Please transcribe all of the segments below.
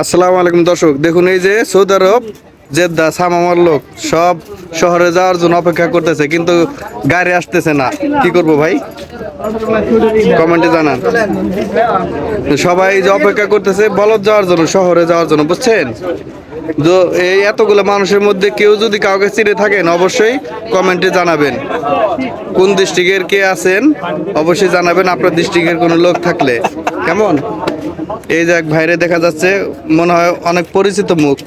আসসালামু আলাইকুম দর্শক, দেখুন এই যে সৌদি আরব জেদ্দা সামামার লোক সব শহরে যাওয়ার জন্য অপেক্ষা করতেছে, কিন্তু গাড়ি আসতেছে না। কি করব ভাই, কমেন্টে জানান। সবাই যে অপেক্ষা করতেছে বলদ যাওয়ার জন্য, শহরে যাওয়ার জন্য, বুঝছেন? তো এই এতগুলো মানুষের মধ্যে কেউ যদি কাউকে চিনে থাকেন অবশ্যই কমেন্টে জানাবেন। কোন ডিস্ট্রিক্টের কে আছেন অবশ্যই জানাবেন, আপনার ডিস্ট্রিক্টের কোনো লোক থাকলে। কেমন এই যে এক ভাইরে দেখা যাচ্ছে, মনে হয় অনেক পরিচিত মুখ।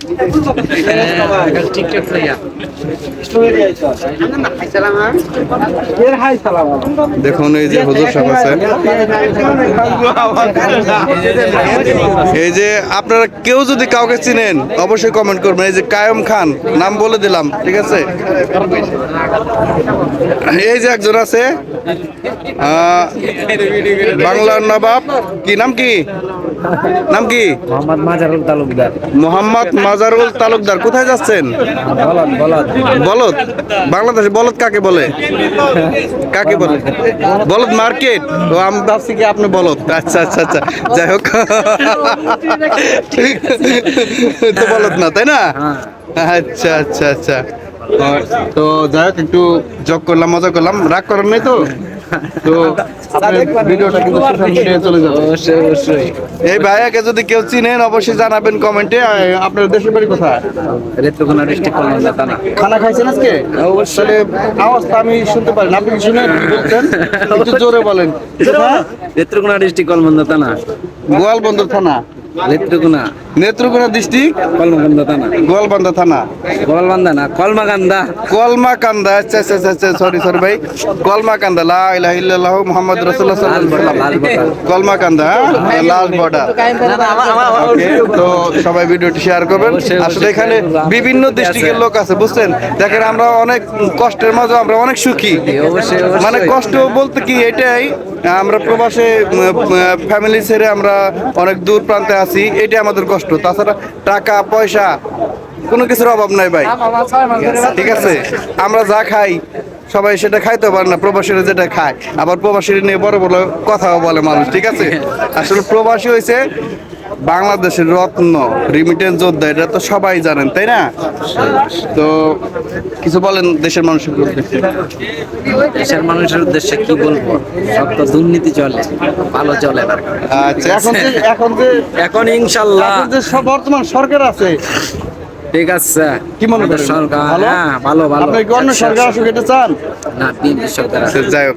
দেখুন এই যে হুজুর সাহেব আছে। এই যে আপনারা কেউ যদি কাউকে চিনেন অবশ্যই কমেন্ট করবেন। এই যে কায়ম খান নাম বলে দিলাম, ঠিক আছে? এই যে একজন আছে বাংলার নবাব, কি নাম, কি নাম, কি? মোহাম্মদ মাজারুল তালুকদার। মোহাম্মদ মাজারুল তালুকদার। কোথায় যাচ্ছেন? বলদ বলদ বলদ? বাংলাদেশে বলদ কাকে বলে? কাকে বলে? বলদ মার্কেট? ও আমি ভাবছি কি আপনি বলদ। আচ্ছা আচ্ছা আচ্ছা, যাই হোক। তো বলদ না, তাই না? আচ্ছা আচ্ছা আচ্ছা। তো যাই হোক, একটু জগ করলাম, মজা করলাম, রাগ করার নেই তো? তো ভিডিওটা কিন্তু সোশ্যাল মিডিয়ায় চলে যাবে। অবশ্যই অবশ্যই। এই ভাইয়াকে যদি কেউ চিনেন অবশ্যই জানাবেন কমেন্টে। আপনার দেশের বাড়ি কোথায়? রেত্রকোনা ডিস্ট্রিক্ট কলমান্দা থানা। খানা খাইছেন আজকে? অবশ্যই। আওয়াজটা আমি শুনতে পারি না, আপনি কি শুনে বলছেন? একটু জোরে বলেন। রেত্রকোনা ডিস্ট্রিক্ট কলমান্দা থানা। গোয়ালবন্দর থানা? নেত্রকোনা নেত্রকোনা ডিস্ট্রিক্ট কলমাকান্দা থানা। গোয়ালবান্দা থানা? গোয়ালবান্দা না, কলমাকান্দা। কলমাকান্দা। আচ্ছা আচ্ছা আচ্ছা, সরি সরি ভাই, কলমাকান্দা। লা ইলাহা ইল্লাল্লাহু মুহাম্মাদুর রাসূলুল্লাহ সাল্লাল্লাহু আলাইহি ওয়াসাল্লাম। কলমাকান্দা, লাল বর্ডার। ওকে, তো সবাই ভিডিওটি শেয়ার করবেন। আসলে এখানে বিভিন্ন ডিস্ট্রিক্টের লোক আছে, বুঝছেন? দেখেন আমরা অনেক কষ্টের মাঝে আমরা অনেক সুখী। অবশ্যই মানে কষ্ট বলতে কি এটাই, আমরা প্রবাসে ফ্যামিলি ছেড়ে আমরা অনেক দূর প্রান্তে আছি, এটাই আমাদের কষ্ট। তাছাড়া টাকা পয়সা কোনো কিছুর অভাব নাই ভাই, ঠিক আছে? আমরা যা খাই সবাই সেটা খাইতে পারে না, প্রবাসীরা যেটা খায়। আবার প্রবাসীরা নিয়ে বড় বড় কথাও বলে মানুষ, ঠিক আছে? আসলে প্রবাসী হয়েছে বাংলাদেশের রত্ন, রিমিটেন্স যোদ্ধা, এটা তো সবাই জানেন, তাই না? তো কিছু বলেন দেশের মানুষের উদ্দেশ্যে। দেশের মানুষের উদ্দেশ্যে কি বলবো, সব তো দুর্নীতি চলে, ভালো চলে না। আচ্ছা, এখন ইনশাল্লাহ এখন যে বর্তমান সরকার আছে, ঠিক আছে। কি মনে করেন? সরকার ভালো? হ্যাঁ, ভালো ভালো। আপনি কি অন্য সরকার আসুক এটা চান? না, বিএনপি সরকার আছে। যাই হোক।